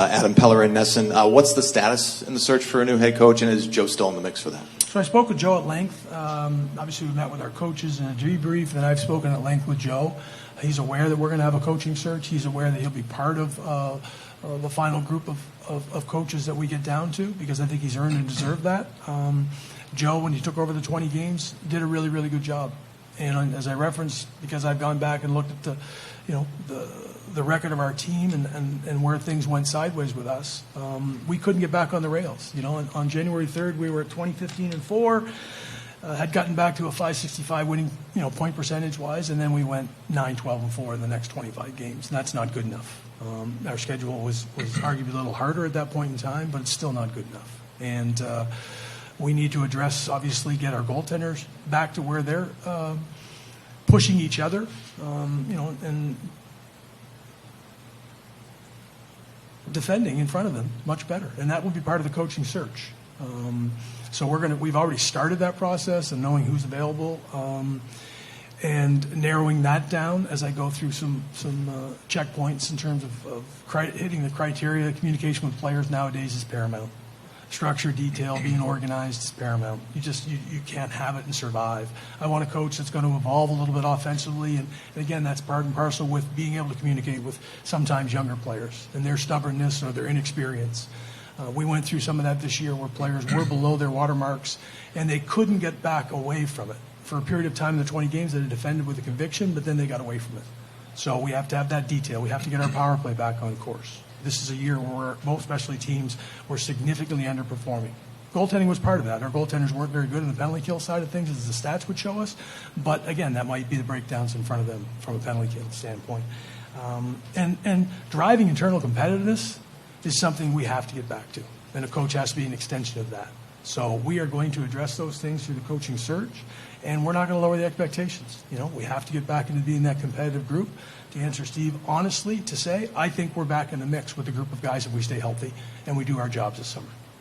Adam Pellerin, NESN. What's the status in the search for a new head coach, and is Joe still in the mix for that? So I spoke with Joe at length. Obviously, we met with our coaches in a debrief, and I've spoken at length with Joe. He's aware that we're going to have a coaching search. He's aware that he'll be part of the final group of coaches that we get down to, because I think he's earned and deserved that. Joe, when he took over the 20 games, did a really, really good job. And as I referenced, because I've gone back and looked at the record of our team and where things went sideways with us, we couldn't get back on the rails. On January 3rd, we were at 20-15-4, had gotten back to a .565 winning, point percentage-wise, and then we went 9-12-4 in the next 25 games. And that's not good enough. Our schedule was arguably a little harder at that point in time, but it's still not good enough. And we need to address, obviously, get our goaltenders back to where they're pushing each other, and defending in front of them much better, and that will be part of the coaching search. So we've already started that process and knowing who's available, and narrowing that down as I go through some checkpoints in terms of hitting the criteria. Communication with players nowadays is paramount. Structure, detail, being organized is paramount. You can't have it and survive. I want a coach that's going to evolve a little bit offensively, and again, that's part and parcel with being able to communicate with sometimes younger players and their stubbornness or their inexperience. We went through some of that this year where players were below their watermarks and they couldn't get back away from it. For a period of time in the 20 games, they defended with a conviction, but then they got away from it. So we have to have that detail. We have to get our power play back on course. This is a year where both specialty teams were significantly underperforming. Goaltending was part of that. Our goaltenders weren't very good in the penalty kill side of things, as the stats would show us. But again, that might be the breakdowns in front of them from a penalty kill standpoint. And driving internal competitiveness is something we have to get back to. And a coach has to be an extension of that. So we are going to address those things through the coaching search, and we're not going to lower the expectations. We have to get back into being that competitive group. To answer Steve honestly, to say, I think we're back in the mix with a group of guys if we stay healthy and we do our jobs this summer.